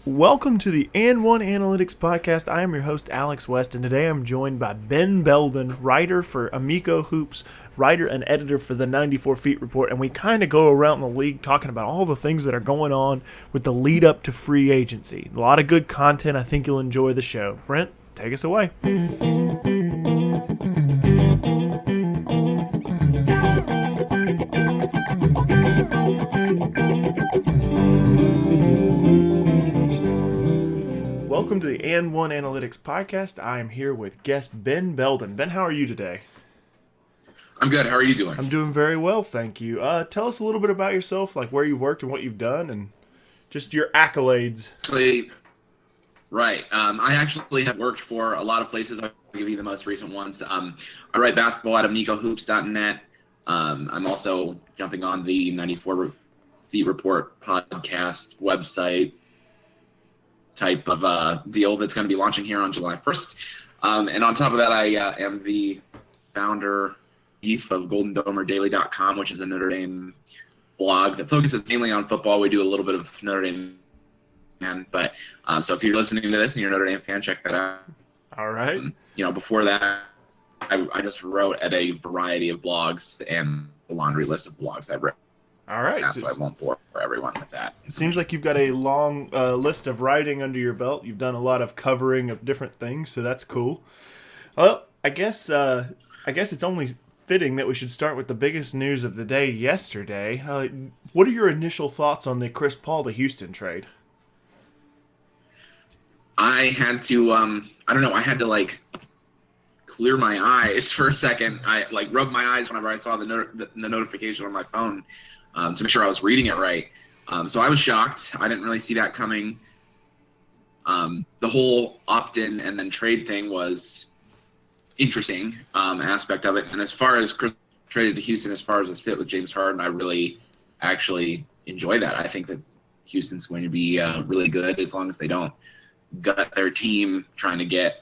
Welcome to the And One Analytics Podcast. I am your host, Alex West, and today I'm joined by Ben Belden, writer for AmicoHoops, writer and editor for the 94 Feet Report, and we kind of go around the league talking about all the things that are going on with the lead up to free agency. A lot of good content. I think you'll enjoy the show. Brent, take us away. Welcome to the And One Analytics Podcast. I am here with guest Ben Belden. Ben, how are you today? I'm good. How are you doing? I'm doing very well, thank you. Tell us a little bit about yourself, like where you've worked and what you've done, and just your accolades. Right. I actually have worked for a lot of places. I'll give you the most recent ones. I write basketball at AmicoHoops.net. I'm also jumping on the 94 Feet Report podcast website type of deal that's going to be launching here on July 1st. And on top of that, I am the founder of GoldenDomerDaily.com, which is a Notre Dame blog that focuses mainly on football. We do a little bit of Notre Dame, but so if you're listening to this and you're a Notre Dame fan, check that out. All right. Before that, I just wrote at a variety of blogs and a laundry list of blogs I've written. All right. So I won't bore everyone with that. It seems like you've got a long list of writing under your belt. You've done a lot of covering of different things, so that's cool. Well, I guess it's only fitting that we should start with the biggest news of the day yesterday. What are your initial thoughts on the Chris Paul to Houston trade? I had to, I had to clear my eyes for a second. I rubbed my eyes whenever I saw the notification on my phone to make sure I was reading it right. So I was shocked. I didn't really see that coming. The whole opt-in and then trade thing was interesting aspect of it. And as far as Chris traded to Houston, as far as his fit with James Harden, I really actually enjoy that. I think that Houston's going to be really good as long as they don't gut their team trying to get,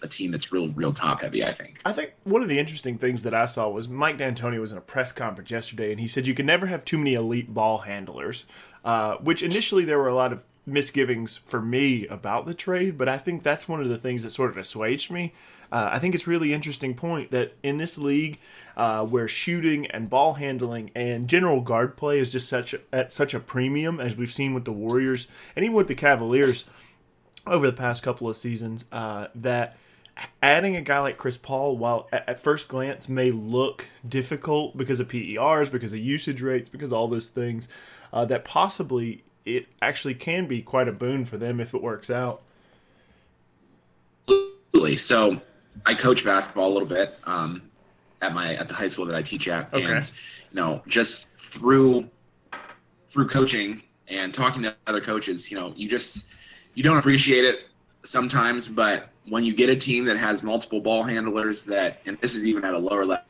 a team that's real top heavy, I think. I think one of the interesting things that I saw was Mike D'Antoni was in a press conference yesterday, and he said you can never have too many elite ball handlers, which initially there were a lot of misgivings for me about the trade, but I think that's one of the things that sort of assuaged me. I think it's a really interesting point that in this league where shooting and ball handling and general guard play is just at such a premium, as we've seen with the Warriors and even with the Cavaliers over the past couple of seasons, that adding a guy like Chris Paul, while at first glance may look difficult because of PERs, because of usage rates, because of all those things, that possibly it actually can be quite a boon for them if it works out. Absolutely. So I coach basketball a little bit at the high school that I teach at. Okay. And, just through coaching and talking to other coaches, you don't appreciate it sometimes, but when you get a team that has multiple ball handlers and this is even at a lower level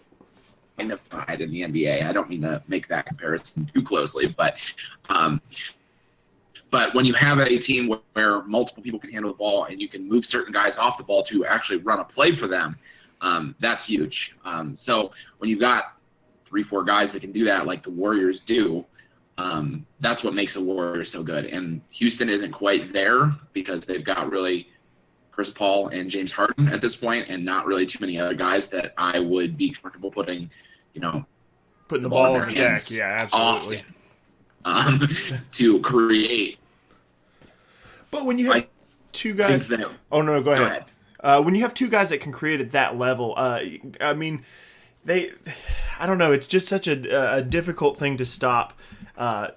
in the NBA, I don't mean to make that comparison too closely, but when you have a team where multiple people can handle the ball and you can move certain guys off the ball to actually run a play for them, that's huge. So when you've got 3-4 guys that can do that like the Warriors do, that's what makes the Warriors so good. And Houston isn't quite there because they've got really Chris Paul and James Harden at this point, and not really too many other guys that I would be comfortable putting the ball in their hands. Yeah, absolutely. Often, to create. But when you have two guys, oh no, go ahead. When you have two guys that can create at that level, I don't know. It's just such a difficult thing to stop.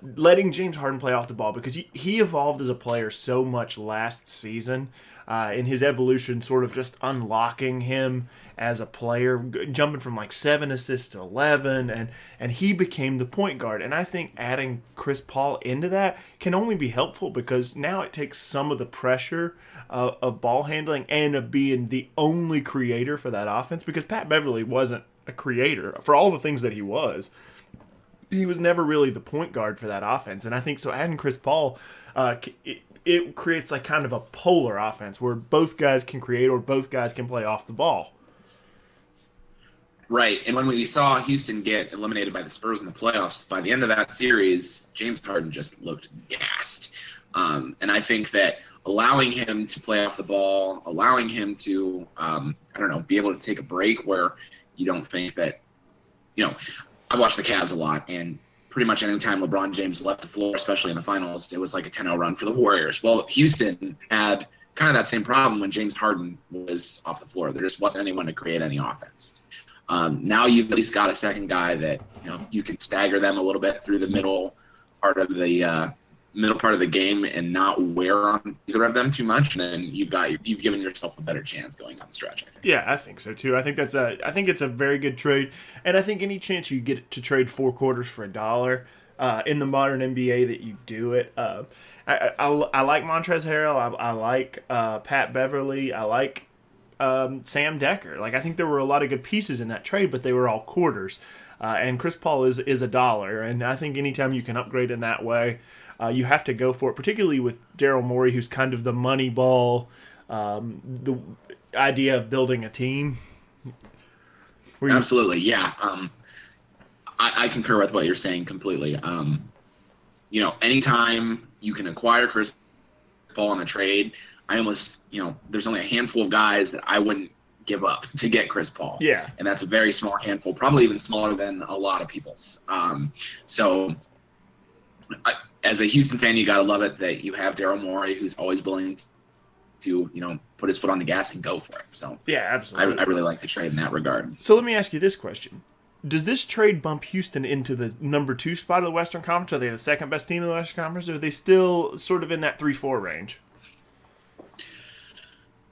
Letting James Harden play off the ball, because he evolved as a player so much last season in his evolution, sort of just unlocking him as a player, jumping from 7 assists to 11, and he became the point guard. And I think adding Chris Paul into that can only be helpful, because now it takes some of the pressure of ball handling and of being the only creator for that offense, because Pat Beverly wasn't a creator for all the things that he was. He was never really the point guard for that offense. And I think so adding Chris Paul, it creates kind of a polar offense where both guys can create or both guys can play off the ball. Right. And when we saw Houston get eliminated by the Spurs in the playoffs, by the end of that series, James Harden just looked gassed. And I think that allowing him to play off the ball, allowing him to, be able to take a break where you don't think that, I watch the Cavs a lot, and pretty much any time LeBron James left the floor, especially in the finals, it was like a 10-0 run for the Warriors. Well, Houston had kind of that same problem when James Harden was off the floor. There just wasn't anyone to create any offense. Now you've at least got a second guy that you can stagger them a little bit through the middle part of the game and not wear on either of them too much, and then you've given yourself a better chance going on the stretch, I think. Yeah, I think so too. I think it's a very good trade, and I think any chance you get to trade 4 quarters for $1 in the modern NBA that you do it. I like Montrezl Harrell. I like Pat Beverly. I like Sam Decker. Like, I think there were a lot of good pieces in that trade, but they were all quarters. And Chris Paul is $1, and I think anytime you can upgrade in that way, you have to go for it, particularly with Daryl Morey, who's kind of the money ball, the idea of building a team. Absolutely, yeah. I concur with what you're saying completely. Anytime you can acquire Chris Paul in a trade, I almost, there's only a handful of guys that I wouldn't give up to get Chris Paul. Yeah. And that's a very small handful, probably even smaller than a lot of people's. As a Houston fan, you got to love it that you have Daryl Morey, who's always willing to, put his foot on the gas and go for it. So yeah, absolutely. I really like the trade in that regard. So let me ask you this question. Does this trade bump Houston into the number 2 spot of the Western Conference? Are they the second best team in the Western Conference, or are they still sort of in that 3-4 range?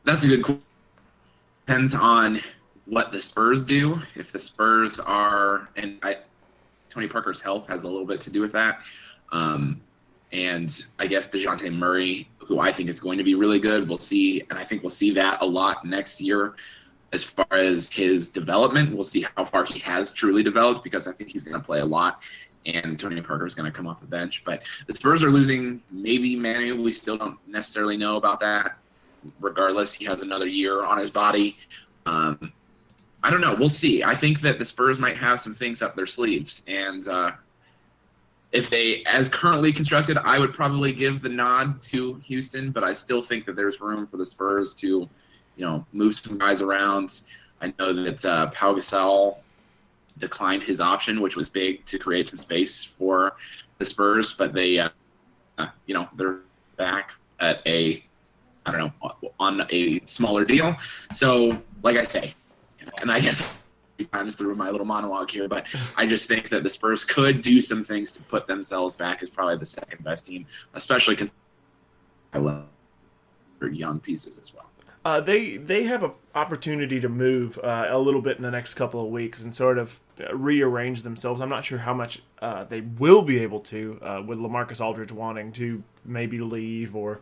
That's a good question. Depends on what the Spurs do. If the Spurs are, Tony Parker's health has a little bit to do with that. And I guess DeJounte Murray, who I think is going to be really good, we'll see. And I think we'll see that a lot next year. As far as his development, we'll see how far he has truly developed, because I think he's going to play a lot, and Tony Parker is going to come off the bench. But the Spurs are losing maybe Manu. We still don't necessarily know about that. Regardless, he has another year on his body. I don't know. We'll see. I think that the Spurs might have some things up their sleeves. And if they, as currently constructed, I would probably give the nod to Houston, but I still think that there's room for the Spurs to move some guys around. I know that Pau Gasol declined his option, which was big to create some space for the Spurs, but they, they're back at on a smaller deal. So, like I say, and I guess times through my little monologue here, but I just think that the Spurs could do some things to put themselves back as probably the second best team, especially considering young pieces as well. They have an opportunity to move a little bit in the next couple of weeks and sort of rearrange themselves. I'm not sure how much they will be able to with LaMarcus Aldridge wanting to maybe leave or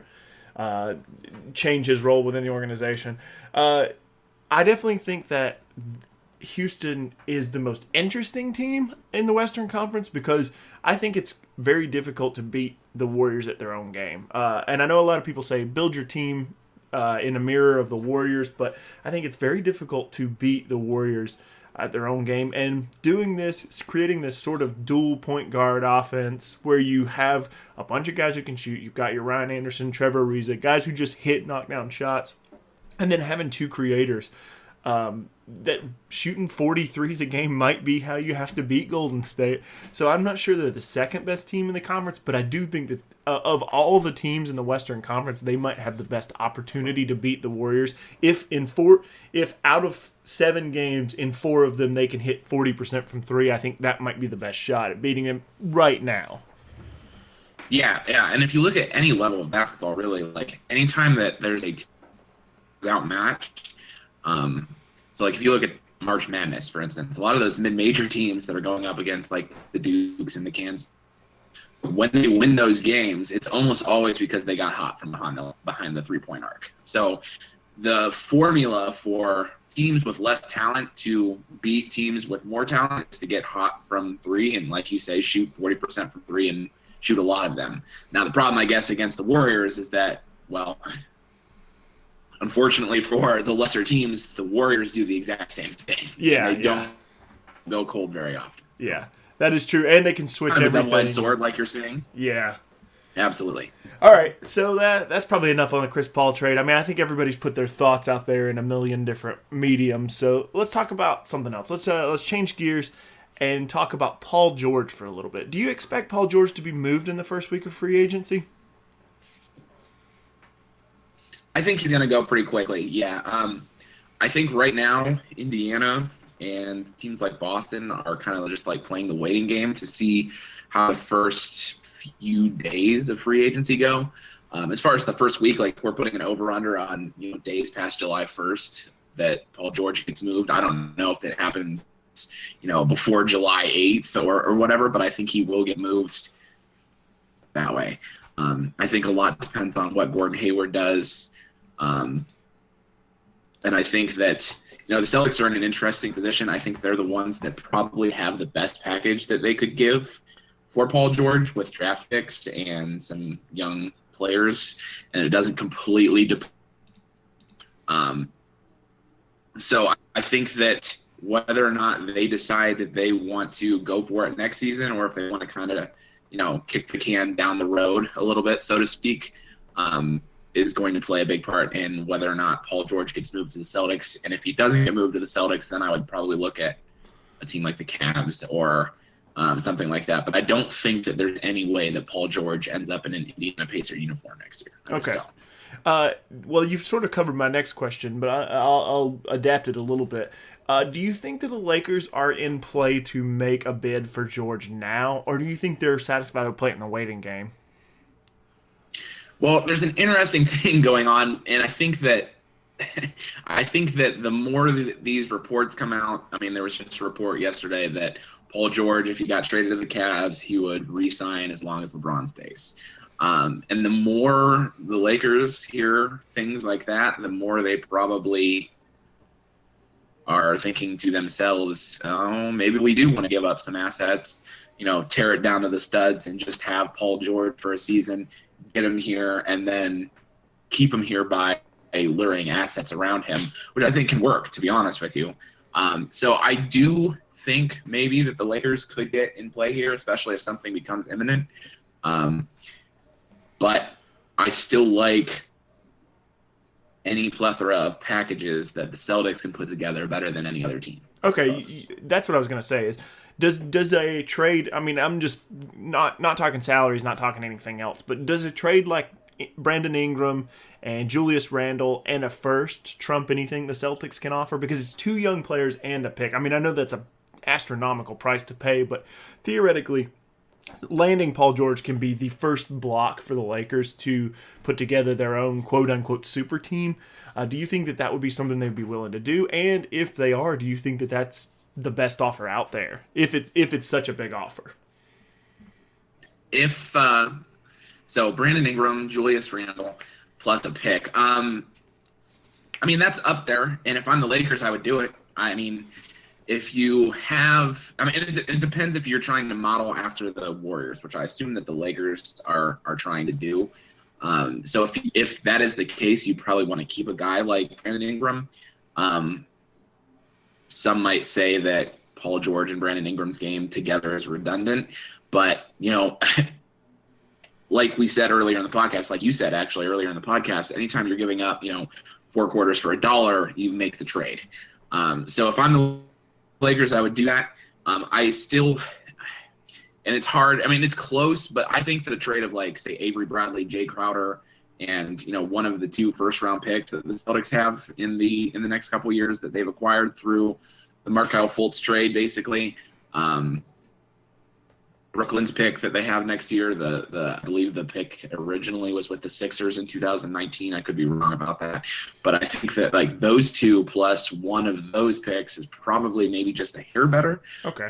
change his role within the organization. I definitely think that Houston is the most interesting team in the Western Conference, because I think it's very difficult to beat the Warriors at their own game. And I know a lot of people say build your team in a mirror of the Warriors, but I think it's very difficult to beat the Warriors at their own game. And doing this, creating this sort of dual point guard offense where you have a bunch of guys who can shoot. You've got your Ryan Anderson, Trevor Ariza, guys who just hit knockdown shots, and then having 2 creators. That shooting 43s a game might be how you have to beat Golden State. So I'm not sure they're the second best team in the conference, but I do think that of all the teams in the Western Conference, they might have the best opportunity to beat the Warriors. If out of 7 games, in 4 of them they can hit 40% from 3, I think that might be the best shot at beating them right now. Yeah, and if you look at any level of basketball, really, like anytime that there's a team outmatched, so like if you look at March Madness, for instance, a lot of those mid-major teams that are going up against like the Dukes and the Kansas, when they win those games, it's almost always because they got hot from behind the 3-point arc. So the formula for teams with less talent to beat teams with more talent is to get hot from 3 and, like you say, shoot 40% from 3 and shoot a lot of them. Now the problem, I guess, against the Warriors is that, well, unfortunately for the lesser teams, the Warriors do the exact same thing. Yeah, they don't go cold very often. So. Yeah, that is true, and they can switch kind of everything. A double-edged sword, like you're saying. Yeah, Absolutely. All right, so that's probably enough on the Chris Paul trade. I mean, I think everybody's put their thoughts out there in a million different mediums. So let's talk about something else. Let's change gears and talk about Paul George for a little bit. Do you expect Paul George to be moved in the first week of free agency? I think he's going to go pretty quickly. Yeah. I think right now Indiana and teams like Boston are kind of just like playing the waiting game to see how the first few days of free agency go. As far as the first week, like we're putting an over/under on days past July 1st that Paul George gets moved. I don't know if it happens before July 8th or whatever, but I think he will get moved that way. I think a lot depends on what Gordon Hayward does. And I think that, the Celtics are in an interesting position. I think they're the ones that probably have the best package that they could give for Paul George with draft picks and some young players, and it doesn't completely so I think that whether or not they decide that they want to go for it next season or if they want to kind of, kick the can down the road a little bit, so to speak, is going to play a big part in whether or not Paul George gets moved to the Celtics. And if he doesn't get moved to the Celtics, then I would probably look at a team like the Cavs or something like that. But I don't think that there's any way that Paul George ends up in an Indiana Pacer uniform next year. Okay. Well, you've sort of covered my next question, but I'll adapt it a little bit. Do you think that the Lakers are in play to make a bid for George now, or do you think they're satisfied with playing the waiting game? Well, there's an interesting thing going on, and I think that the more these reports come out, I mean, there was just a report yesterday that Paul George, if he got traded to the Cavs, he would re-sign as long as LeBron stays. And the more the Lakers hear things like that, the more they probably are thinking to themselves, oh, maybe we do want to give up some assets, tear it down to the studs and just have Paul George for a season, get him here, and then keep him here by luring assets around him, which I think can work, to be honest with you. So I do think maybe that the Lakers could get in play here, especially if something becomes imminent. But I still like any plethora of packages that the Celtics can put together better than any other team. Okay, that's what I was going to say is, does a trade, I mean, I'm just not talking salaries, not talking anything else, but does a trade like Brandon Ingram and Julius Randle and a first trump anything the Celtics can offer? Because it's two young players and a pick. I mean, I know that's an astronomical price to pay, but theoretically, landing Paul George can be the first block for the Lakers to put together their own quote-unquote super team. Do you think that would be something they'd be willing to do? And if they are, do you think that that's the best offer out there, if it's such a big offer? So Brandon Ingram, Julius Randle, plus a pick. I mean, that's up there. And if I'm the Lakers, I would do it. I mean, if you have, I mean, it depends if you're trying to model after the Warriors, which I assume that the Lakers are trying to do. So if that is the case, you probably want to keep a guy like Brandon Ingram. Some might say that Paul George and Brandon Ingram's game together is redundant, but like we said earlier in the podcast, like you said actually earlier in the podcast, anytime you're giving up, 4 quarters for $1, you make the trade. So if I'm the Lakers, I would do that. I still, and it's hard. I mean, it's close, but I think that a trade of like, say, Avery Bradley, Jay Crowder, and one of the 2 first-round picks that the Celtics have in the next couple of years that they've acquired through the Markelle Fultz trade, basically. Brooklyn's pick that they have next year, I believe the pick originally was with the Sixers in 2019. I could be wrong about that, but I think that like those 2 plus one of those picks is probably maybe just a hair better. Okay.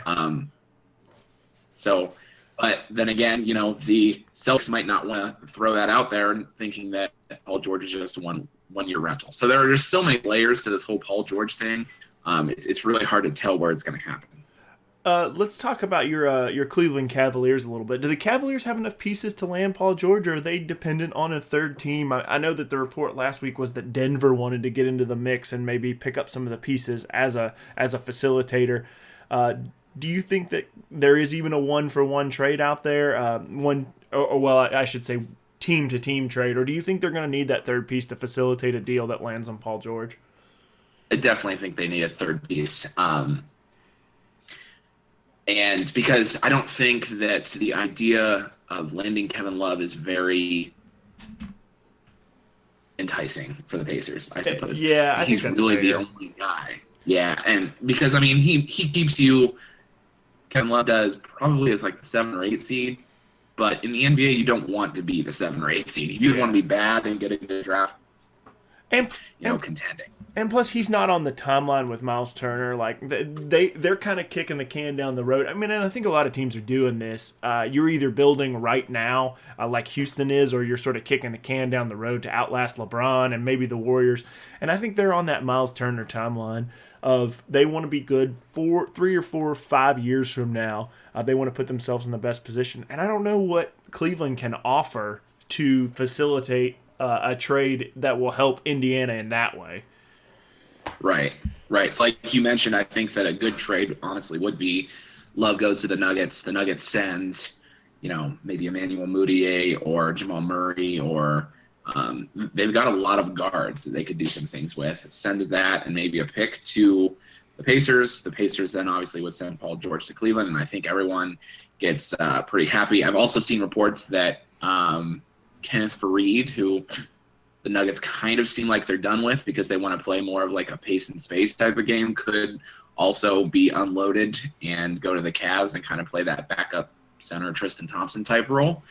So, but then again, the Celtics might not want to throw that out there, thinking that Paul George is just one-year rental. So there are just so many layers to this whole Paul George thing. It's really hard to tell where it's going to happen. Let's talk about your Cleveland Cavaliers a little bit. Do the Cavaliers have enough pieces to land Paul George, or are they dependent on a third team? I know that the report last week was that Denver wanted to get into the mix and maybe pick up some of the pieces as a facilitator. Do you think that there is even a 1-for-1 trade out there? or well, I should say team-to-team trade, or do you think they're going to need that third piece to facilitate a deal that lands on Paul George? I definitely think they need a third piece. And because I don't think that the idea of landing Kevin Love is very enticing for the Pacers, I suppose. Yeah, I he's think that's really fair. the only guy. Yeah, and because, I mean, he keeps you, Kevin Love does, probably as like the 7 or 8 seed, but in the NBA, you don't want to be the 7 or 8 seed. You want to be bad and get into the draft, and contending. And plus, he's not on the timeline with Miles Turner. Like they're kind of kicking the can down the road. I mean, and I think a lot of teams are doing this. You're either building right now, like Houston is, or you're sort of kicking the can down the road to outlast LeBron and maybe the Warriors. And I think they're on that Miles Turner timeline of they want to be good 3 or 4 or 5 years from now. They want to put themselves in the best position. And I don't know what Cleveland can offer to facilitate a trade that will help Indiana in that way. Right. So like you mentioned, I think that a good trade, honestly, would be Love goes to the Nuggets. The Nuggets send, maybe Emmanuel Mudiay or Jamal Murray, or they've got a lot of guards that they could do some things with. Send that and maybe a pick to the Pacers. The Pacers then obviously would send Paul George to Cleveland, and I think everyone gets pretty happy. I've also seen reports that Kenneth Faried, who the Nuggets kind of seem like they're done with because they want to play more of like a pace and space type of game, could also be unloaded and go to the Cavs and kind of play that backup center Tristan Thompson type role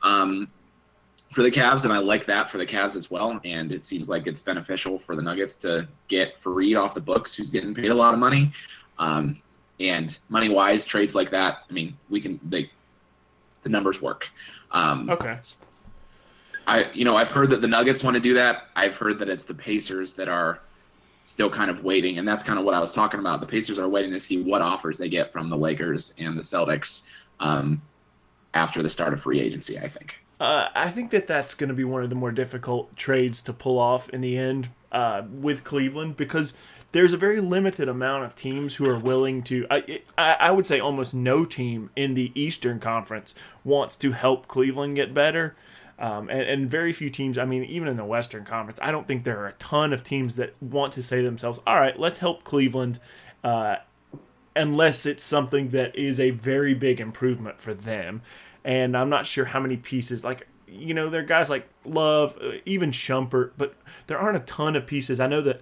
for the Cavs. And I like that for the Cavs as well. And it seems like it's beneficial for the Nuggets to get Faried off the books, who's getting paid a lot of money. And money-wise, trades like that, I mean, the numbers work. Okay. I've heard that the Nuggets want to do that. I've heard that it's the Pacers that are still kind of waiting, and that's kind of what I was talking about. The Pacers are waiting to see what offers they get from the Lakers and the Celtics after the start of free agency, I think. I think that's going to be one of the more difficult trades to pull off in the end with Cleveland, because there's a very limited amount of teams who are willing to I would say almost no team in the Eastern Conference wants to help Cleveland get better. And very few teams, I mean, even in the Western Conference, I don't think there are a ton of teams that want to say to themselves, all right, let's help Cleveland, unless it's something that is a very big improvement for them. And I'm not sure how many pieces, there are guys like Love, even Shumpert, but there aren't a ton of pieces. I know that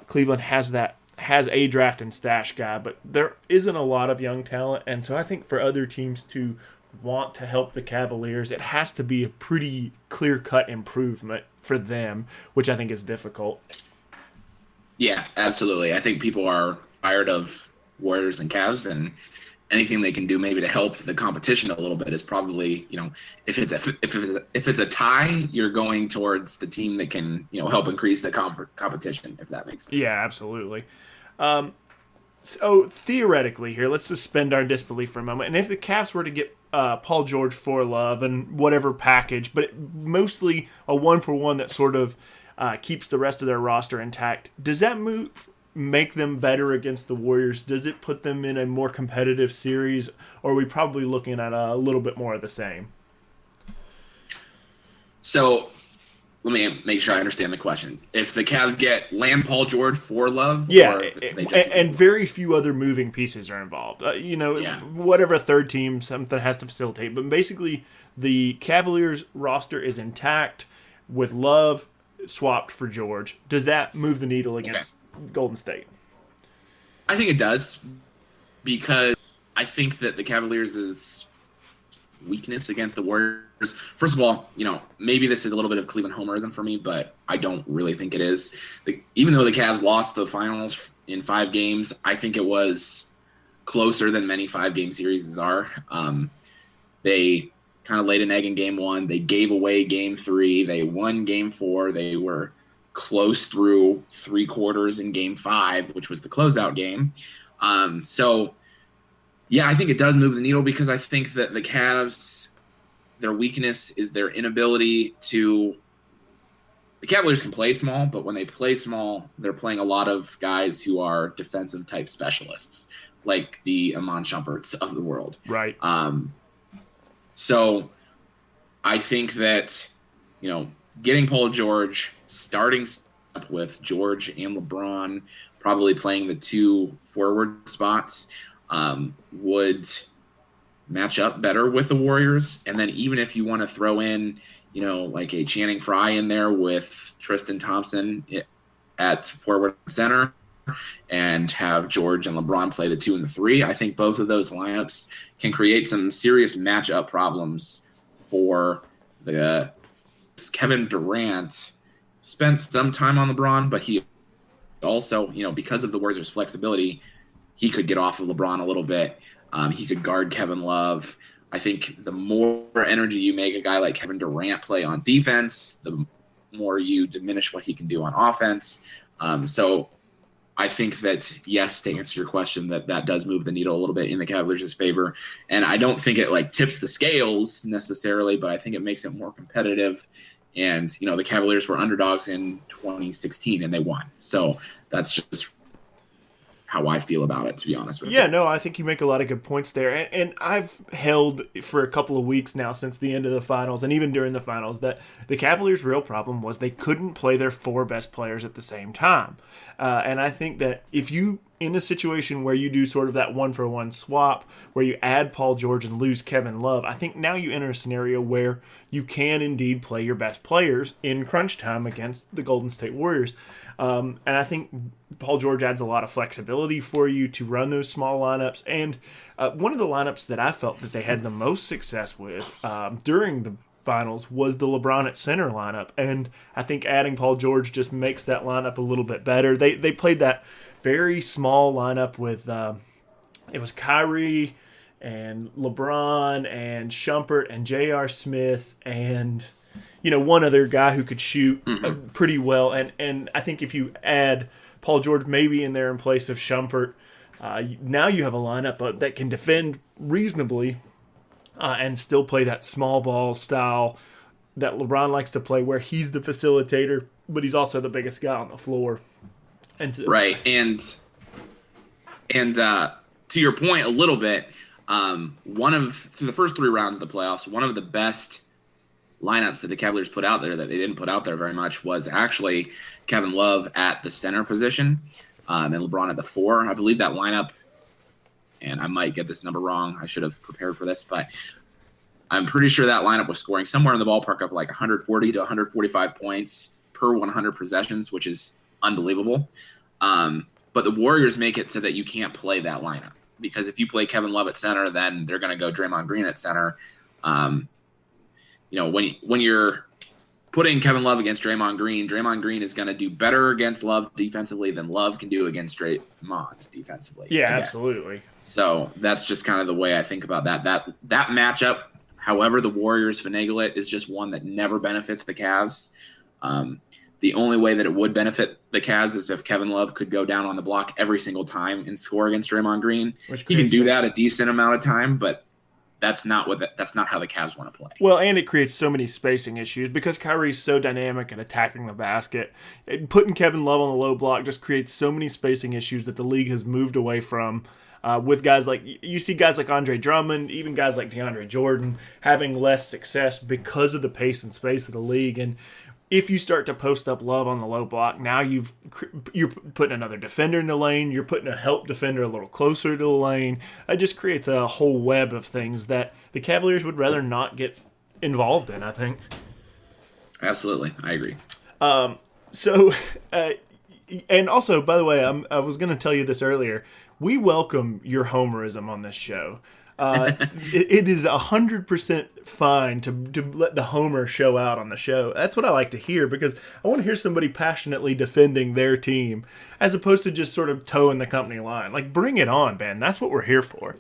Cleveland has a draft and stash guy, but there isn't a lot of young talent. And so I think for other teams to want to help the Cavaliers, it has to be a pretty clear-cut improvement for them, which I think is difficult. Yeah, absolutely. I think people are tired of Warriors and Cavs, and anything they can do maybe to help the competition a little bit is probably, if it's a tie, you're going towards the team that can, help increase the competition, if that makes sense. Yeah, absolutely. So theoretically here, let's suspend our disbelief for a moment. And if the Cavs were to get Paul George for Love and whatever package, but mostly a 1-for-1 that sort of keeps the rest of their roster intact, does that make them better against the Warriors? Does it put them in a more competitive series, or are we probably looking at a little bit more of the same? So let me make sure I understand the question. If the Cavs land Paul George for Love? Yeah, and very few other moving pieces are involved. Whatever third team, something has to facilitate. But basically, the Cavaliers roster is intact with Love swapped for George. Does that move the needle against Golden State? I think it does, because I think that the Cavaliers' weakness against the Warriors, first of all, maybe this is a little bit of Cleveland homerism for me, but I don't really think it is. Even though the Cavs lost the finals in 5 games, I think it was closer than many 5-game series are. They kind of laid an egg in game 1. They gave away game 3. They won game 4. They were close through 3 quarters in game 5, which was the closeout game. Yeah, I think it does move the needle, because I think that the Cavs, their weakness is their inability to – the Cavaliers can play small, but when they play small, they're playing a lot of guys who are defensive-type specialists, like the Iman Shumperts of the world. Right. So I think that, getting Paul George, starting up with George and LeBron, probably playing the 2 forward spots, would match up better with the Warriors. And then even if you want to throw in, like a Channing Frye in there with Tristan Thompson at forward center and have George and LeBron play the 2 and the 3, I think both of those lineups can create some serious matchup problems for the Kevin Durant. Spent some time on LeBron, but he also, because of the Warriors' flexibility, he could get off of LeBron a little bit. He could guard Kevin Love. I think the more energy you make a guy like Kevin Durant play on defense, the more you diminish what he can do on offense. So I think that, yes, to answer your question, that does move the needle a little bit in the Cavaliers' favor. And I don't think it tips the scales necessarily, but I think it makes it more competitive. And, the Cavaliers were underdogs in 2016 and they won. So that's just how I feel about it, to be honest with you. Yeah, no, I think you make a lot of good points there. And I've held for a couple of weeks now since the end of the finals and even during the finals that the Cavaliers' real problem was they couldn't play their 4 best players at the same time. And I think that if you, in a situation where you do sort of that 1-for-1 swap, where you add Paul George and lose Kevin Love, I think now you enter a scenario where you can indeed play your best players in crunch time against the Golden State Warriors. And I think Paul George adds a lot of flexibility for you to run those small lineups. And one of the lineups that I felt that they had the most success with during the finals was the LeBron at center lineup. And I think adding Paul George just makes that lineup a little bit better. They played that very small lineup with it was Kyrie and LeBron and Shumpert and J.R. Smith and one other guy who could shoot pretty well. And I think if you add Paul George maybe in there in place of Shumpert, now you have a lineup that can defend reasonably and still play that small ball style that LeBron likes to play, where he's the facilitator, but he's also the biggest guy on the floor. And so, right, and to your point a little bit, through the first 3 rounds of the playoffs, one of the best lineups that the Cavaliers put out there that they didn't put out there very much was actually Kevin Love at the center position and LeBron at the 4. I believe that lineup, and I might get this number wrong, I should have prepared for this, but I'm pretty sure that lineup was scoring somewhere in the ballpark of 140 to 145 points per 100 possessions, which is unbelievable. But the Warriors make it so that you can't play that lineup, because if you play Kevin Love at center, then they're going to go Draymond Green at center. When you're putting Kevin Love against Draymond Green is going to do better against Love defensively than Love can do against Draymond defensively. Yeah, absolutely. So that's just kind of the way I think about that. That matchup, however the Warriors finagle it, is just one that never benefits the Cavs. The only way that it would benefit the Cavs is if Kevin Love could go down on the block every single time and score against Draymond Green. He can do that a decent amount of time, but that's not how the Cavs want to play. Well, and it creates so many spacing issues because Kyrie's so dynamic at attacking the basket. Putting Kevin Love on the low block just creates so many spacing issues that the league has moved away from. With guys like, you see guys like Andre Drummond, even guys like DeAndre Jordan having less success because of the pace and space of the league. And if you start to post up Love on the low block, now you're putting another defender in the lane. You're putting a help defender a little closer to the lane. It just creates a whole web of things that the Cavaliers would rather not get involved in, I think. Absolutely. I agree. And also, by the way, I was going to tell you this earlier. We welcome your homerism on this show. It is 100% fine to let the homer show out on the show. That's what I like to hear, because I want to hear somebody passionately defending their team as opposed to just sort of towing the company line. Like, bring it on, Ben. That's what we're here for.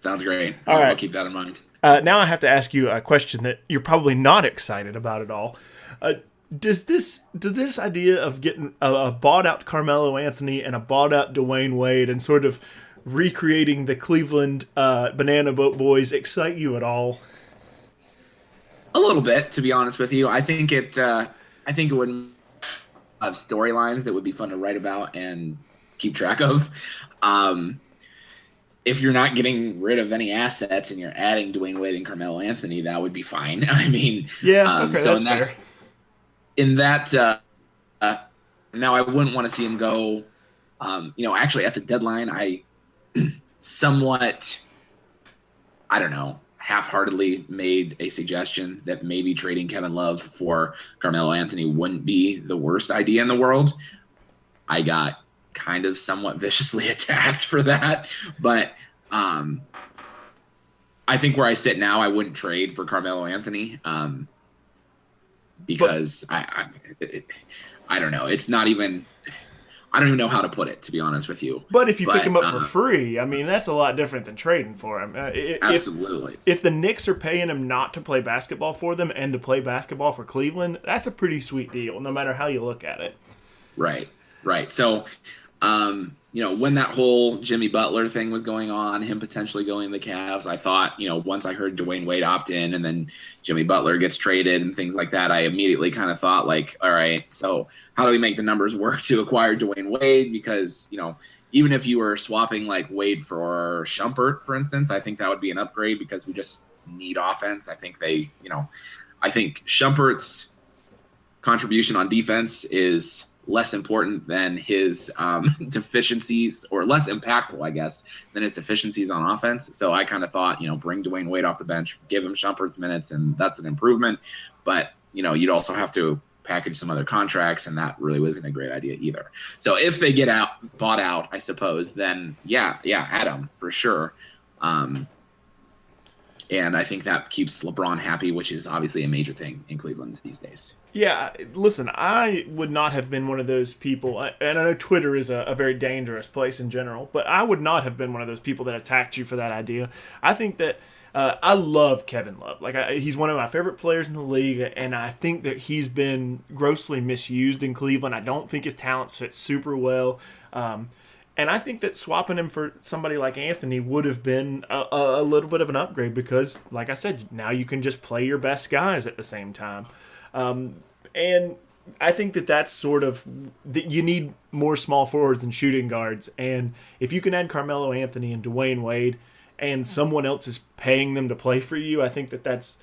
Sounds great. All right. I'll keep that in mind. Now I have to ask you a question that you're probably not excited about at all. Does this idea of getting a bought-out Carmelo Anthony and a bought-out Dwayne Wade and sort of recreating the Cleveland Banana Boat Boys excite you at all? A little bit, to be honest with you. I think it would have storylines that would be fun to write about and keep track of. if you're not getting rid of any assets and you're adding Dwayne Wade and Carmelo Anthony, that would be fine. I mean, Yeah, okay, so that's fair. In that, now I wouldn't want to see him go. Actually at the deadline, I somewhat, I don't know, half-heartedly made a suggestion that maybe trading Kevin Love for Carmelo Anthony wouldn't be the worst idea in the world. I got kind of somewhat viciously attacked for that, but I think where I sit now, I wouldn't trade for Carmelo Anthony because I don't know. It's not even. I don't even know how to put it, to be honest with you. But if you pick him up for free, I mean, that's a lot different than trading for him. Absolutely. If the Knicks are paying him not to play basketball for them and to play basketball for Cleveland, that's a pretty sweet deal, no matter how you look at it. Right. So, when that whole Jimmy Butler thing was going on, him potentially going to the Cavs, I thought, once I heard Dwayne Wade opt in and then Jimmy Butler gets traded and things like that, I immediately kind of thought like, all right, so how do we make the numbers work to acquire Dwayne Wade? Because, even if you were swapping like Wade for Shumpert, for instance, I think that would be an upgrade because we just need offense. I think I think Shumpert's contribution on defense is less important than his deficiencies, or less impactful, I guess, than his deficiencies on offense. So I kind of thought, bring Dwayne Wade off the bench, give him Shumpert's minutes, and that's an improvement. But, you'd also have to package some other contracts, and that really wasn't a great idea either. So if they get bought out, I suppose, then yeah, add him for sure. And I think that keeps LeBron happy, which is obviously a major thing in Cleveland these days. Yeah, listen, I would not have been one of those people, and I know Twitter is a very dangerous place in general, but I would not have been one of those people that attacked you for that idea. I think that I love Kevin Love. He's one of my favorite players in the league, and I think that he's been grossly misused in Cleveland. I don't think his talents fit super well. And I think that swapping him for somebody like Anthony would have been a little bit of an upgrade because, like I said, now you can just play your best guys at the same time. And I think that that's sort of you need more small forwards and shooting guards. And if you can add Carmelo Anthony and Dwayne Wade and someone else is paying them to play for you, I think that that's,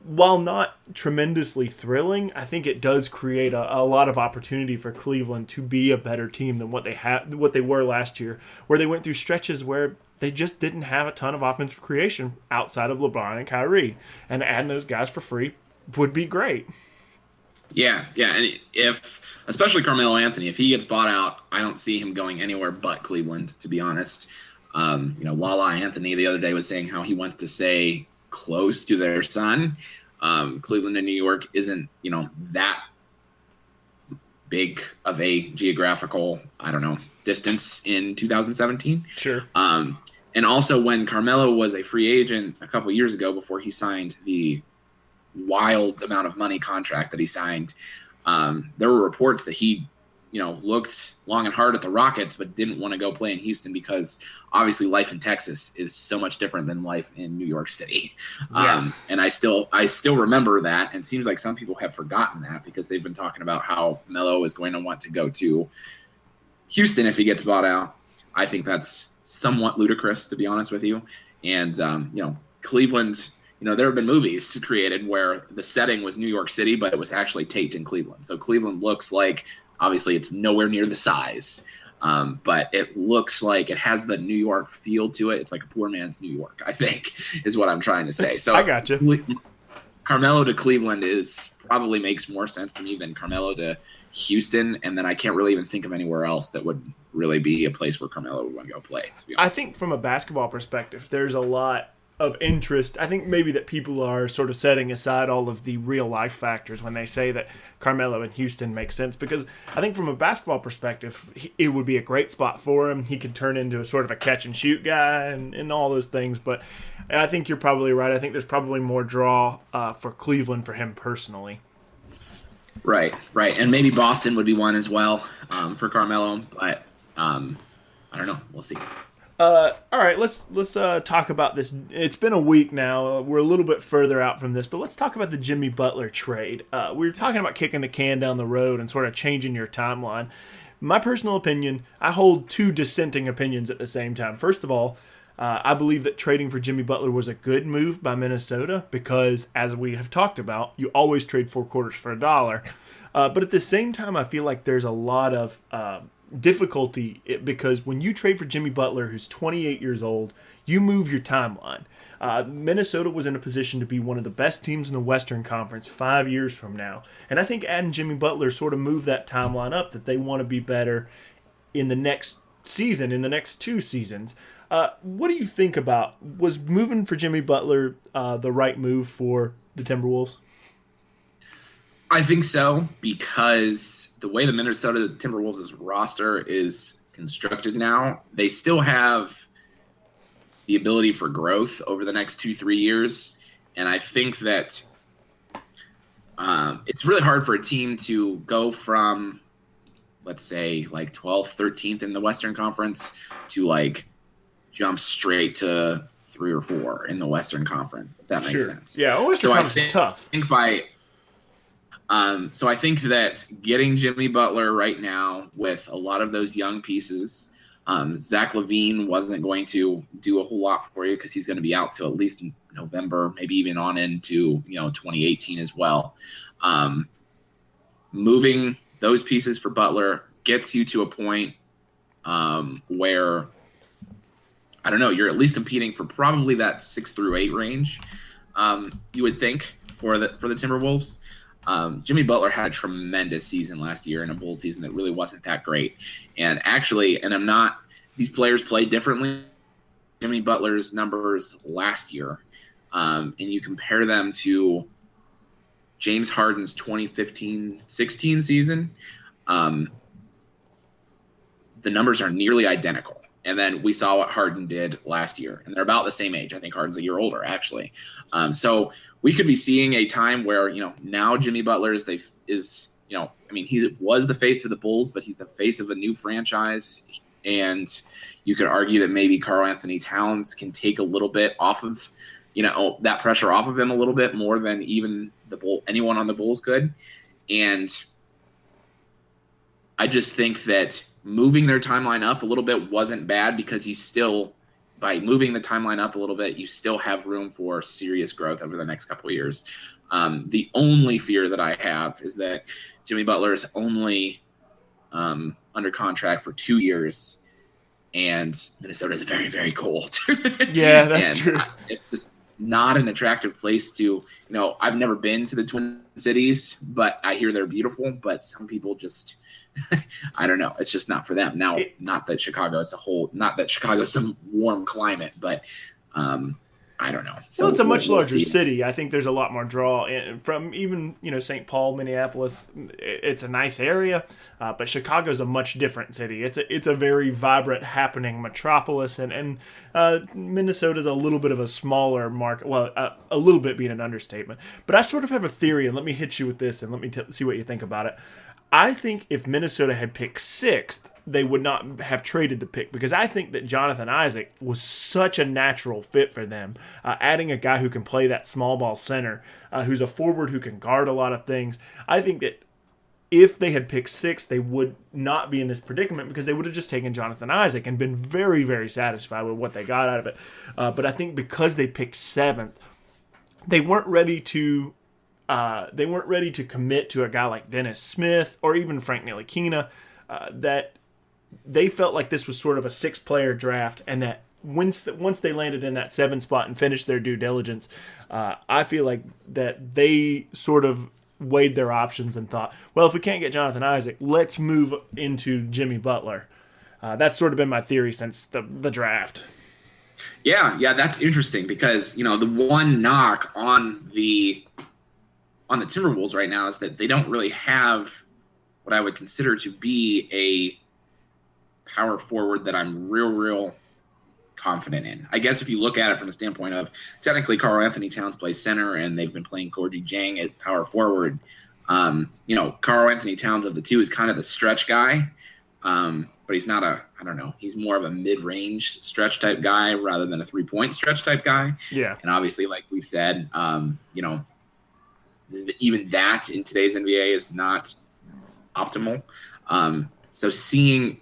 while not tremendously thrilling, I think it does create a lot of opportunity for Cleveland to be a better team than what they were last year, where they went through stretches where they just didn't have a ton of offensive creation outside of LeBron and Kyrie. And adding those guys for free would be great. Yeah, and if, especially Carmelo Anthony, if he gets bought out, I don't see him going anywhere but Cleveland, to be honest. Lala Anthony the other day was saying how he wants to stay close to their son. Cleveland and New York isn't, that big of a geographical, distance in 2017. Sure. And also when Carmelo was a free agent a couple years ago before he signed the wild amount of money contract that he signed, there were reports that he looked long and hard at the Rockets, but didn't want to go play in Houston because obviously life in Texas is so much different than life in New York City. Yeah. And I still remember that. And it seems like some people have forgotten that because they've been talking about how Melo is going to want to go to Houston if he gets bought out. I think that's somewhat ludicrous, to be honest with you. And, Cleveland, there have been movies created where the setting was New York City, but it was actually taped in Cleveland. So Cleveland looks like, obviously, it's nowhere near the size, but it looks like it has the New York feel to it. It's like a poor man's New York, I think, is what I'm trying to say. So I got you. Carmelo to Cleveland probably makes more sense to me than Carmelo to Houston, and then I can't really even think of anywhere else that would really be a place where Carmelo would want to go play, to be honest. I think from a basketball perspective, there's a lot of interest. I think maybe that people are sort of setting aside all of the real life factors when they say that Carmelo in Houston makes sense, because I think from a basketball perspective, it would be a great spot for him. He could turn into a sort of a catch and shoot guy and all those things. But I think you're probably right. I think there's probably more draw for Cleveland for him personally. Right. And maybe Boston would be one as well for Carmelo, but I don't know. We'll see. All right, let's talk about this. It's been a week now. We're a little bit further out from this, but let's talk about the Jimmy Butler trade. We were talking about kicking the can down the road and sort of changing your timeline. My personal opinion, I hold two dissenting opinions at the same time. First of all, I believe that trading for Jimmy Butler was a good move by Minnesota because, as we have talked about, you always trade 4 quarters for $1. But at the same time, I feel like there's a lot of difficulty because when you trade for Jimmy Butler, who's 28 years old, you move your timeline. Minnesota was in a position to be one of the best teams in the Western Conference 5 years from now. And I think adding Jimmy Butler sort of moved that timeline up that they want to be better in the next season, in the next 2 seasons. What do you think about, was moving for Jimmy Butler the right move for the Timberwolves? I think so, because the way the Minnesota Timberwolves' roster is constructed now, they still have the ability for growth over the next 2-3 years. And I think that it's really hard for a team to go from, let's say, like 12th, 13th in the Western Conference to like jump straight to 3 or 4 in the Western Conference, if that makes sense. Yeah, Western Conference is tough. So I think that getting Jimmy Butler right now with a lot of those young pieces, Zach LaVine wasn't going to do a whole lot for you because he's going to be out till at least November, maybe even on into 2018 as well. Moving those pieces for Butler gets you to a point where, I don't know, you're at least competing for probably that 6 through 8 range. You would think for the Timberwolves. Jimmy Butler had a tremendous season last year in a Bulls season that really wasn't that great. And actually, these players play differently. Jimmy Butler's numbers last year, and you compare them to James Harden's 2015-16 season, the numbers are nearly identical. And then we saw what Harden did last year, and they're about the same age. I think Harden's a year older, actually. So we could be seeing a time where, now Jimmy Butler he was the face of the Bulls, but he's the face of a new franchise. And you could argue that maybe Karl Anthony Towns can take a little bit off of, that pressure off of him a little bit more than even anyone on the Bulls could. And I just think that moving their timeline up a little bit wasn't bad because by moving the timeline up a little bit, you still have room for serious growth over the next couple of years. The only fear that I have is that Jimmy Butler is only under contract for 2 years, and Minnesota is very, very cold. Yeah, that's true. It's just not an attractive place to, I've never been to the Twin Cities, but I hear they're beautiful, but some people just – I don't know. It's just not for them. Now, not that Chicago's some warm climate, but I don't know. So it's a much larger city. I think there's a lot more draw from even, St. Paul, Minneapolis. It's a nice area, but Chicago's a much different city. It's a very vibrant, happening metropolis, and Minnesota's a little bit of a smaller market. Well, a little bit being an understatement. But I sort of have a theory, and let me hit you with this, and let me see what you think about it. I think if Minnesota had picked 6th, they would not have traded the pick because I think that Jonathan Isaac was such a natural fit for them. Adding a guy who can play that small ball center, who's a forward who can guard a lot of things. I think that if they had picked 6th, they would not be in this predicament because they would have just taken Jonathan Isaac and been very, very satisfied with what they got out of it. But I think because they picked 7th, they weren't ready to commit to a guy like Dennis Smith or even Frank Ntilikina, that they felt like this was sort of a 6-player draft, and that once they landed in that 7 spot and finished their due diligence, I feel like that they sort of weighed their options and thought, well, if we can't get Jonathan Isaac, let's move into Jimmy Butler. That's sort of been my theory since the draft. Yeah, that's interesting because, the one knock on the Timberwolves right now is that they don't really have what I would consider to be a power forward that I'm real confident in. I guess if you look at it from the standpoint of technically Karl Anthony Towns plays center and they've been playing Gorgie Jang at power forward. Karl Anthony Towns of the two is kind of the stretch guy, but he's not he's more of a mid-range stretch type guy rather than a 3-point stretch type guy. Yeah. And obviously, like we've said, even that in today's NBA is not optimal. So seeing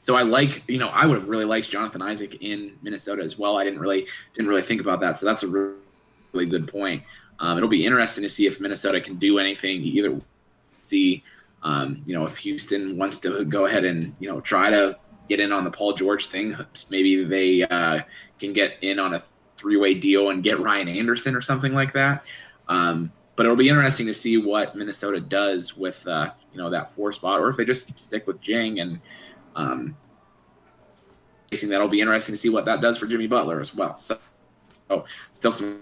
So I would have really liked Jonathan Isaac in Minnesota as well. I didn't really think about that. So that's a really, really good point. It'll be interesting to see if Minnesota can do anything. Either see, if Houston wants to go ahead and try to get in on the Paul George thing. Maybe they can get in on a 3-way deal and get Ryan Anderson or something like that. But it'll be interesting to see what Minnesota does with that 4 spot, or if they just stick with Jing. And that'll be interesting to see what that does for Jimmy Butler as well. So still some.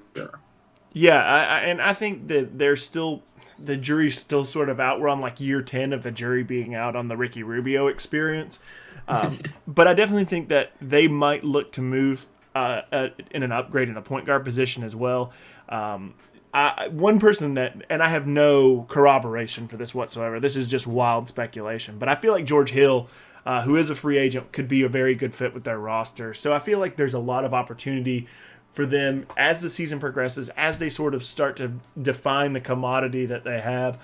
Yeah, I think that the jury's still sort of out. We're on like year 10 of the jury being out on the Ricky Rubio experience. But I definitely think that they might look to move in an upgrade in a point guard position as well. One person and I have no corroboration for this whatsoever. This is just wild speculation. But I feel like George Hill, who is a free agent, could be a very good fit with their roster. So I feel like there's a lot of opportunity for them as the season progresses, as they sort of start to define the commodity that they have,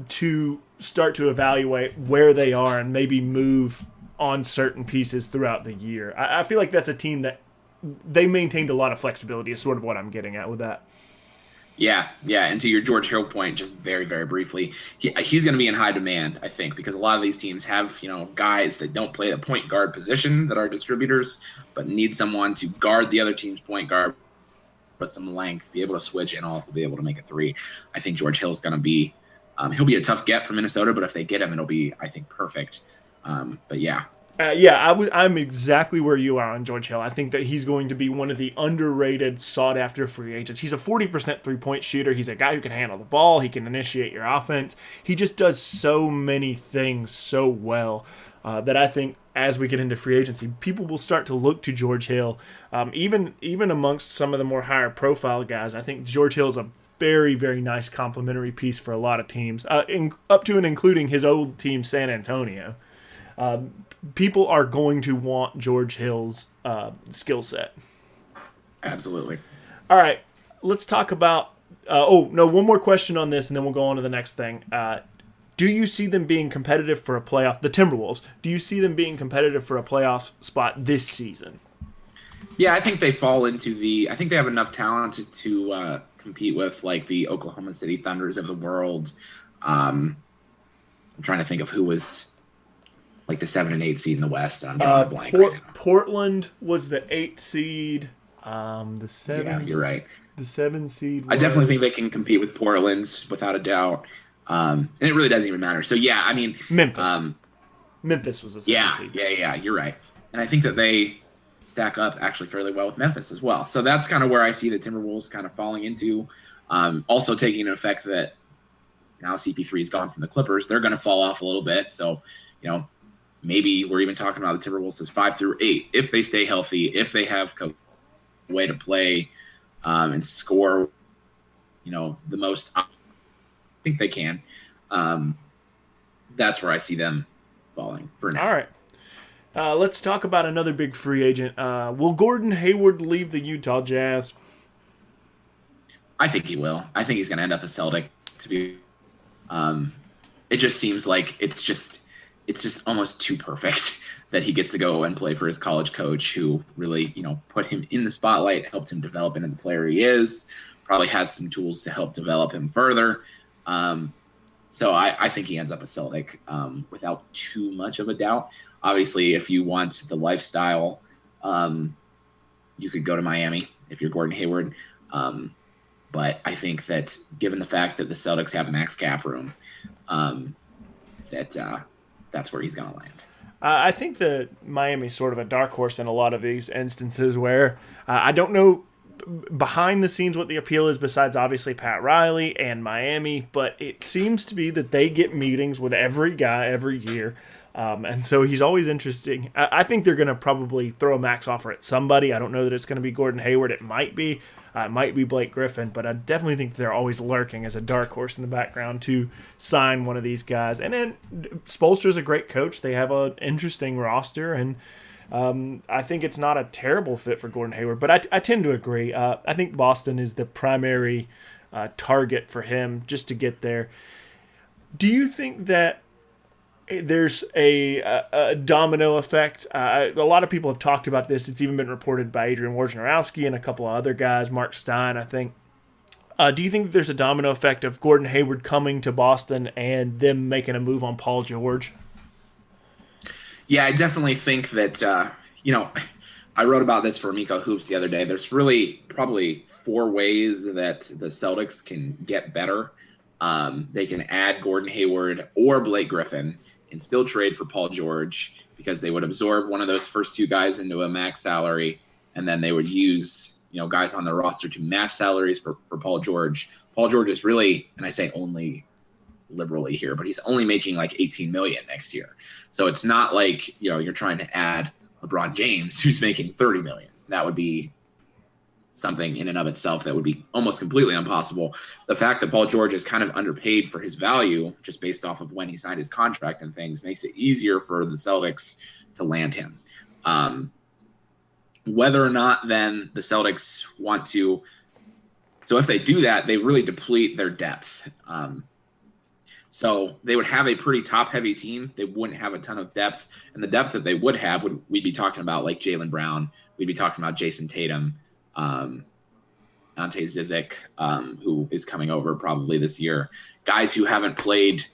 to start to evaluate where they are and maybe move on certain pieces throughout the year. I feel like that's a team that they maintained a lot of flexibility is sort of what I'm getting at with that. Yeah. And to your George Hill point, just very, very briefly, he's going to be in high demand, I think, because a lot of these teams have, guys that don't play the point guard position that are distributors, but need someone to guard the other team's point guard with some length, be able to switch, and also be able to make a 3. I think George Hill's going to be he'll be a tough get for Minnesota, but if they get him, it'll be, I think, perfect. But yeah. I'm exactly where you are on George Hill. I think that he's going to be one of the underrated, sought-after free agents. He's a 40% three-point shooter. He's a guy who can handle the ball. He can initiate your offense. He just does so many things so well that I think as we get into free agency, people will start to look to George Hill. Even amongst some of the more higher-profile guys, I think George Hill is a very, very nice complimentary piece for a lot of teams, up to and including his old team, San Antonio. People are going to want George Hill's skill set. Absolutely. All right, let's talk about one more question on this, and then we'll go on to the next thing. Do you see them being competitive for a playoff? The Timberwolves, do you see them being competitive for a playoff spot this season? Yeah, I think they fall into I think they have enough talent to compete with like the Oklahoma City Thunders of the world. I'm trying to think of who was like the 7 and 8 seed in the West. I'm drawing a blank right now. Portland was the 8 seed. The 7. Yeah, you're right. The 7 seed. I definitely think they can compete with Portland's without a doubt. And it really doesn't even matter. So yeah, I mean Memphis. Memphis was the 7 seed. Yeah, you're right. And I think that they stack up actually fairly well with Memphis as well. So that's kind of where I see the Timberwolves kind of falling into. Also taking an effect that now CP3 is gone from the Clippers, they're going to fall off a little bit. So, maybe we're even talking about the Timberwolves as 5 through 8 if they stay healthy, if they have a way to play and score, the most. I think they can. That's where I see them falling for now. All right. Let's talk about another big free agent. Will Gordon Hayward leave the Utah Jazz? I think he will. I think he's going to end up a Celtic. To be, it just seems like it's just almost too perfect that he gets to go and play for his college coach, who really put him in the spotlight, helped him develop into the player he is. Probably has some tools to help develop him further. So I think he ends up a Celtic without too much of a doubt. Obviously, if you want the lifestyle, you could go to Miami if you're Gordon Hayward. But I think that given the fact that the Celtics have max cap room, that's where he's going to land. I think that Miami's sort of a dark horse in a lot of these instances where I don't know behind the scenes what the appeal is besides obviously Pat Riley and Miami, but it seems to be that they get meetings with every guy every year. And so he's always interesting. I think they're going to probably throw a max offer at somebody. I don't know that it's going to be Gordon Hayward. It might be Blake Griffin, but I definitely think they're always lurking as a dark horse in the background to sign one of these guys. And then Spoelstra's a great coach. They have an interesting roster, and I think it's not a terrible fit for Gordon Hayward. But I tend to agree. I think Boston is the primary target for him just to get there. Do you think that there's a domino effect. A lot of people have talked about this. It's even been reported by Adrian Wojnarowski and a couple of other guys, Mark Stein, I think. Do you think there's a domino effect of Gordon Hayward coming to Boston and them making a move on Paul George? Yeah, I definitely think that, I wrote about this for AmicoHoops the other day. There's really probably 4 ways that the Celtics can get better. They can add Gordon Hayward or Blake Griffin and still trade for Paul George, because they would absorb one of those first 2 guys into a max salary, and then they would use guys on the roster to match salaries for Paul George. Paul George is really, and I say only liberally here, but he's only making like $18 million next year. So it's not like, you're trying to add LeBron James, who's making $30 million. That would be something in and of itself that would be almost completely impossible. The fact that Paul George is kind of underpaid for his value, just based off of when he signed his contract and things, makes it easier for the Celtics to land him. Whether or not then the Celtics want to, so if they do that, they really deplete their depth. So they would have a pretty top-heavy team. They wouldn't have a ton of depth. And the depth that they would have, we'd be talking about like Jaylen Brown. We'd be talking about Jason Tatum, Ante Zizic, who is coming over probably this year. Guys who haven't played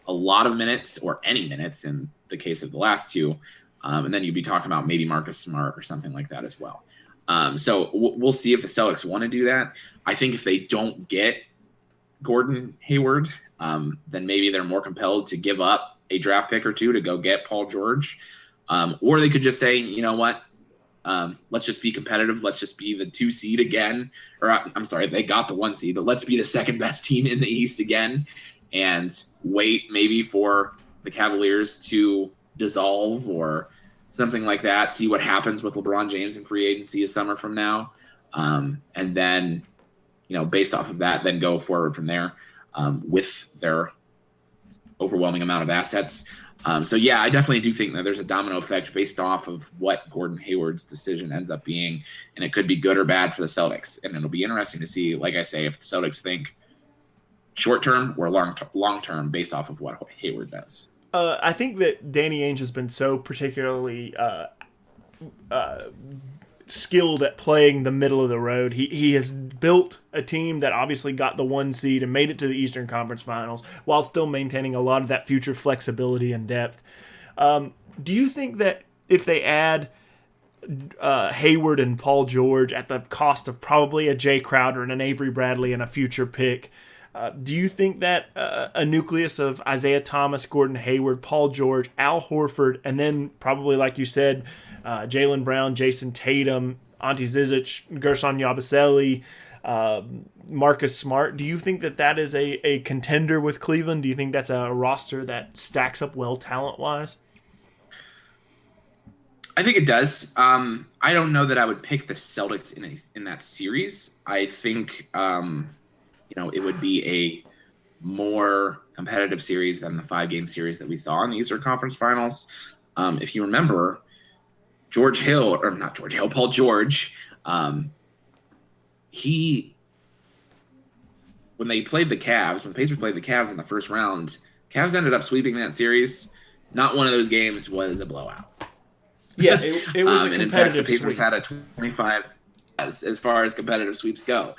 a lot of minutes or any minutes in the case of the last 2. And then you'd be talking about maybe Marcus Smart or something like that as well. So we'll see if the Celtics want to do that. I think if they don't get Gordon Hayward, then maybe they're more compelled to give up a draft pick or 2 to go get Paul George. Or they could just say, you know what, let's just be competitive. Let's just be the 2 seed again. Or I'm sorry, they got the 1 seed, but let's be the second best team in the East again and wait maybe for the Cavaliers to dissolve or something like that. See what happens with LeBron James in free agency a summer from now. And then, based off of that, then go forward from there with their overwhelming amount of assets. So, yeah, I definitely do think that there's a domino effect based off of what Gordon Hayward's decision ends up being, and it could be good or bad for the Celtics. And it'll be interesting to see, like I say, if the Celtics think short-term or long-term based off of what Hayward does. I think that Danny Ainge has been so particularly skilled at playing the middle of the road. He has built a team that obviously got the 1 seed and made it to the Eastern Conference Finals while still maintaining a lot of that future flexibility and depth. Do you think that if they add Hayward and Paul George at the cost of probably a Jay Crowder and an Avery Bradley and a future pick, do you think that a nucleus of Isaiah Thomas, Gordon Hayward, Paul George, Al Horford, and then probably, like you said, Jaylen Brown, Jason Tatum, Ante Zizic, Gerson Yabusele, Marcus Smart, do you think that is a contender with Cleveland? Do you think that's a roster that stacks up well talent-wise? I think it does. I don't know that I would pick the Celtics in that series. I think it would be a more competitive series than the 5-game series that we saw in the Eastern Conference Finals. If you remember, Paul George, when the Pacers played the Cavs in the first round, Cavs ended up sweeping that series. Not one of those games was a blowout. Yeah, it was a competitive and in fact, the Pacers sweep. had a 25 as far as competitive sweeps go.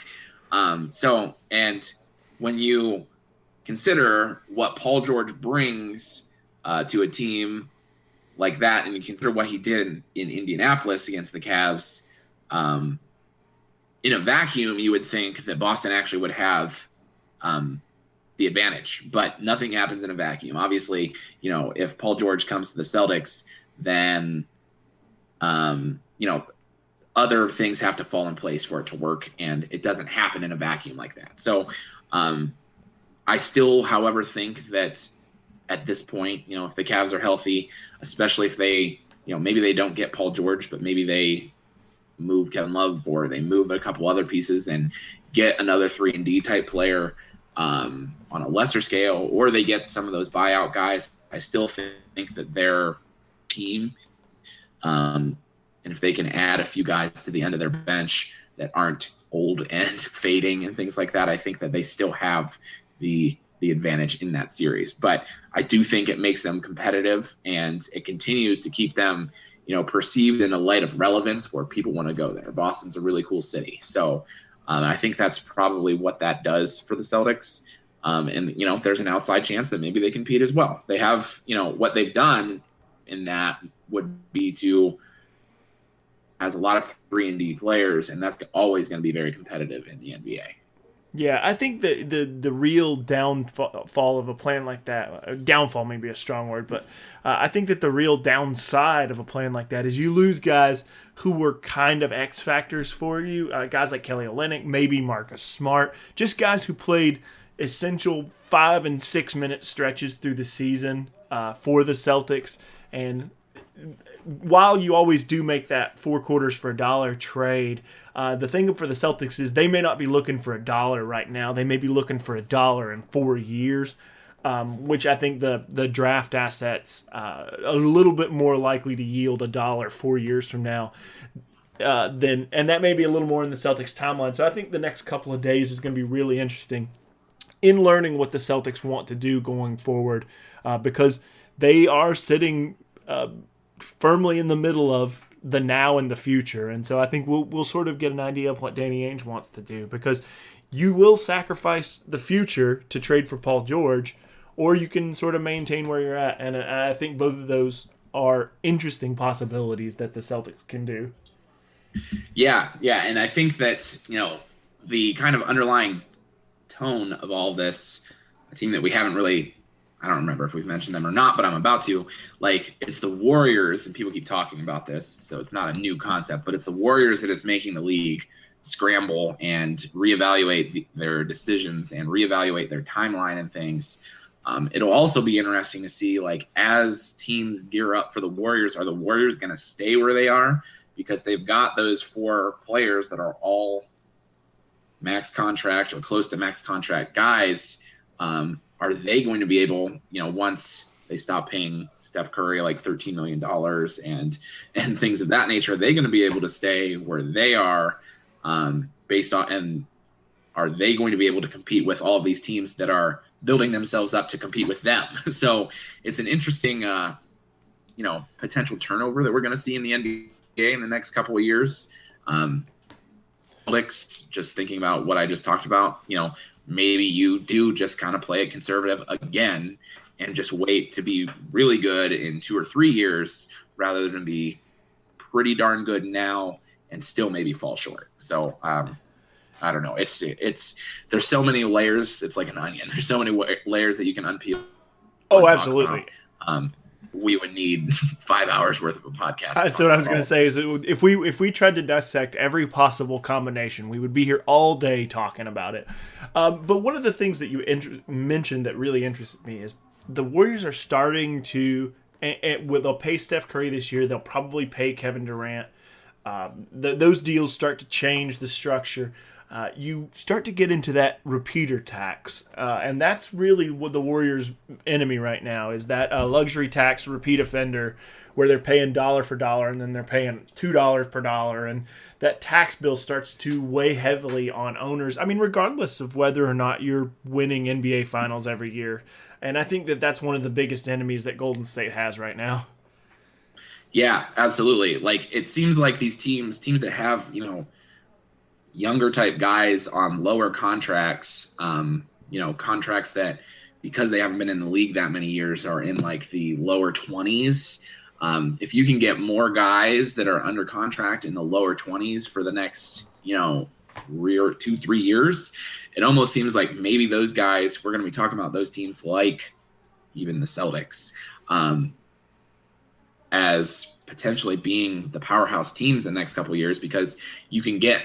And when you consider what Paul George brings to a team like that, and you consider what he did in Indianapolis against the Cavs, in a vacuum, you would think that Boston actually would have the advantage, but nothing happens in a vacuum. Obviously, if Paul George comes to the Celtics, then, other things have to fall in place for it to work, and it doesn't happen in a vacuum like that. So I still, however, think that at this point, if the Cavs are healthy, especially if they, maybe they don't get Paul George, but maybe they move Kevin Love or they move a couple other pieces and get another 3-and-D type player on a lesser scale, or they get some of those buyout guys, I still think that their team, and if they can add a few guys to the end of their bench that aren't old and fading and things like that, I think that they still have the the advantage in that series. But I do think it makes them competitive, and it continues to keep them, perceived in a light of relevance where people want to go there. Boston's a really cool city. So I think that's probably what that does for the Celtics. And there's an outside chance that maybe they compete as well. They have, what they've done in that would be to has a lot of 3-and-D players, and that's always going to be very competitive in the NBA. Yeah, I think the real downfall of a plan like that, downfall may be a strong word, but I think that the real downside of a plan like that is you lose guys who were kind of X factors for you, guys like Kelly Olynyk, maybe Marcus Smart, just guys who played essential 5 and 6 minute stretches through the season for the Celtics. And while you always do make that 4 quarters for $1 trade, the thing for the Celtics is they may not be looking for $1 right now. They may be looking for $1 in 4 years, which I think the draft assets a little bit more likely to yield $1 4 years from now. And that may be a little more in the Celtics timeline. So I think the next couple of days is going to be really interesting in learning what the Celtics want to do going forward, because they are sitting firmly in the middle of the now and the future. And so I think we'll sort of get an idea of what Danny Ainge wants to do, because you will sacrifice the future to trade for Paul George, or you can sort of maintain where you're at. And I think both of those are interesting possibilities that the Celtics can do. Yeah. And I think that, the kind of underlying tone of all this, a team that we haven't really, I don't remember if we've mentioned them or not, but I'm about to, it's the Warriors, and people keep talking about this, so it's not a new concept, but it's the Warriors that is making the league scramble and reevaluate their decisions and reevaluate their timeline and things. It'll also be interesting to see, as teams gear up for the Warriors, are the Warriors going to stay where they are? Because they've got those 4 players that are all max contract or close to max contract guys. Are they going to be able, once they stop paying Steph Curry $13 million and things of that nature, are they going to be able to stay where they are based on, and are they going to be able to compete with all of these teams that are building themselves up to compete with them? So it's an interesting, potential turnover that we're going to see in the NBA in the next couple of years. Just thinking about what I just talked about, maybe you do just kind of play it conservative again and just wait to be really good in 2 or 3 years rather than be pretty darn good now and still maybe fall short. So I don't know. There's so many layers. It's like an onion. There's so many layers that you can unpeel. Oh, absolutely. We would need 5 hours worth of a podcast. That's what I was going to say. Is if we tried to dissect every possible combination, we would be here all day talking about it. But one of the things that you mentioned that really interested me is the Warriors are starting to. They'll pay Steph Curry this year. They'll probably pay Kevin Durant. Those deals start to change the structure. You start to get into that repeater tax, and that's really what the Warriors' enemy right now is, that luxury tax repeat offender where they're paying dollar for dollar and then they're paying $2 per dollar, and that tax bill starts to weigh heavily on owners. I mean, regardless of whether or not you're winning NBA Finals every year, and I think that that's one of the biggest enemies that Golden State has right now. Yeah, absolutely. It seems like these teams that have, younger type guys on lower contracts, contracts that, because they haven't been in the league that many years, are in the lower 20s. If you can get more guys that are under contract in the lower 20s for the next, 2-3 years, it almost seems like maybe those guys, we're going to be talking about those teams like even the Celtics, as potentially being the powerhouse teams the next couple of years, because you can get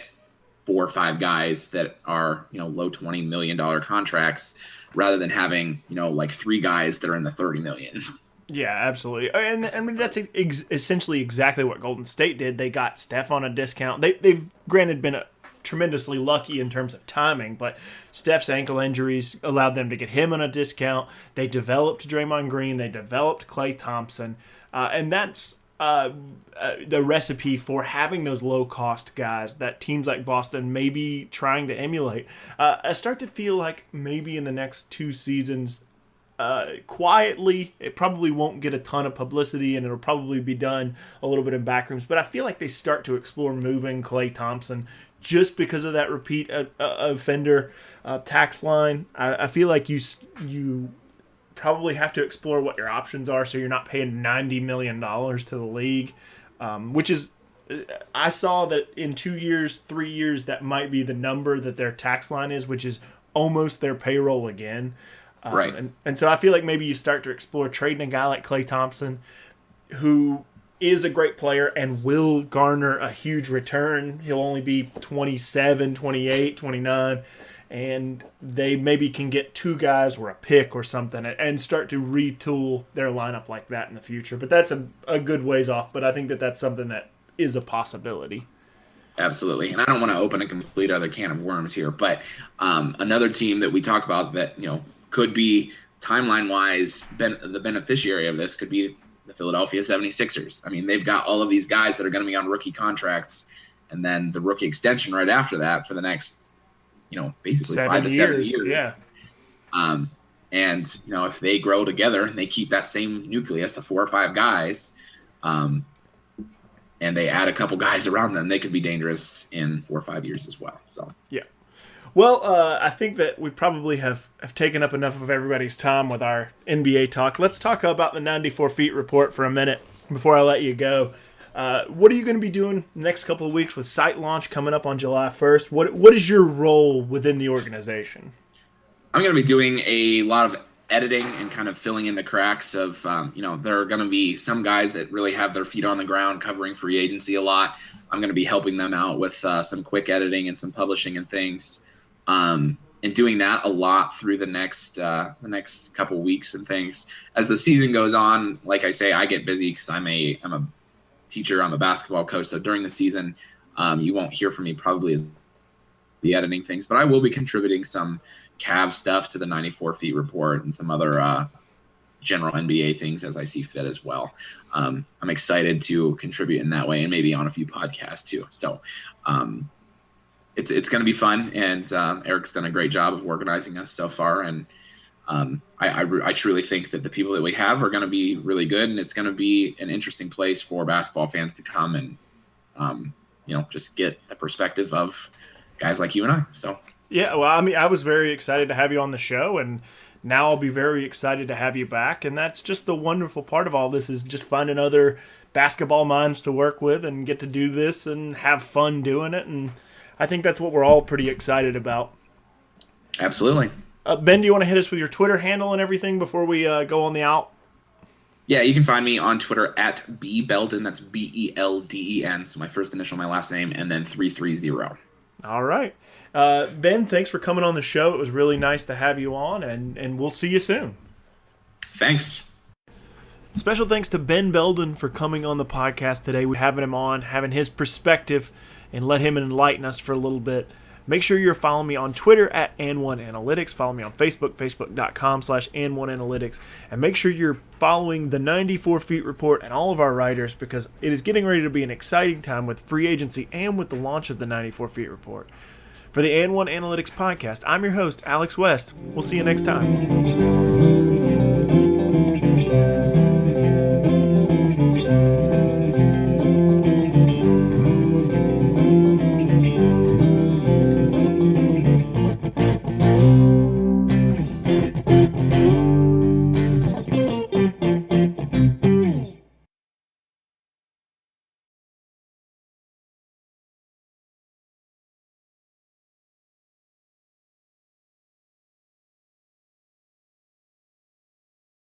4 or 5 guys that are, low $20 million contracts rather than having, 3 guys that are in the $30 million. Yeah, absolutely. And I mean, that's essentially exactly what Golden State did. They got Steph on a discount. They've granted been tremendously lucky in terms of timing, but Steph's ankle injuries allowed them to get him on a discount. They developed Draymond Green. They developed Klay Thompson. And that's the recipe for having those low-cost guys that teams like Boston may be trying to emulate. I start to feel like maybe in the next 2 seasons, quietly, it probably won't get a ton of publicity and it'll probably be done a little bit in backrooms, but I feel like they start to explore moving Klay Thompson just because of that repeat offender tax line. I feel like you probably have to explore what your options are so you're not paying $90 million to the league, which is, I saw that in 2 years, 3 years, that might be the number that their tax line is, which is almost their payroll again. Right. And so I feel like maybe you start to explore trading a guy like Klay Thompson, who is a great player and will garner a huge return. He'll only be 27, 28, 29. And they maybe can get 2 guys or a pick or something and start to retool their lineup like that in the future. But that's a good ways off, but I think that that's something that is a possibility. Absolutely. And I don't want to open a complete other can of worms here, but another team that we talk about that, could be timeline-wise the beneficiary of this could be the Philadelphia 76ers. I mean, they've got all of these guys that are going to be on rookie contracts and then the rookie extension right after that for the next basically 5 to 7 years. Yeah. And if they grow together and they keep that same nucleus of 4 or 5 guys, and they add a couple guys around them, they could be dangerous in 4 or 5 years as well. So yeah. Well, I think that we probably have taken up enough of everybody's time with our NBA talk. Let's talk about the 94 Feet report for a minute before I let you go. What are you going to be doing the next couple of weeks with site launch coming up on July 1st? What is your role within the organization? I'm going to be doing a lot of editing and kind of filling in the cracks of, there are going to be some guys that really have their feet on the ground covering free agency a lot. I'm going to be helping them out with some quick editing and some publishing and things. And doing that a lot through the next couple weeks and things. As the season goes on, like I say, I get busy because I'm a teacher, I'm a basketball coach. So during the season, you won't hear from me probably as the editing things, but I will be contributing some Cavs stuff to the 94 Feet report and some other general NBA things as I see fit as well. I'm excited to contribute in that way and maybe on a few podcasts too. So it's going to be fun, and Eric's done a great job of organizing us so far. And I truly think that the people that we have are going to be really good, and it's going to be an interesting place for basketball fans to come and, just get the perspective of guys like you and I. So, yeah, well, I mean, I was very excited to have you on the show, and now I'll be very excited to have you back. And that's just the wonderful part of all this is just finding other basketball minds to work with and get to do this and have fun doing it. And I think that's what we're all pretty excited about. Absolutely. Ben, do you want to hit us with your Twitter handle and everything before we go on the out? Yeah, you can find me on Twitter at @BBelden. That's BELDEN. So my first initial, my last name, and then 330. All right. Ben, thanks for coming on the show. It was really nice to have you on, and we'll see you soon. Thanks. Special thanks to Ben Belden for coming on the podcast today. We're having him on, having his perspective, and let him enlighten us for a little bit. Make sure you're following me on Twitter at An1Analytics. Follow me on Facebook, facebook.com/An1Analytics. And make sure you're following the 94 Feet report and all of our writers because it is getting ready to be an exciting time with free agency and with the launch of the 94 Feet report. For the An1 Analytics podcast, I'm your host, Alex West. We'll see you next time.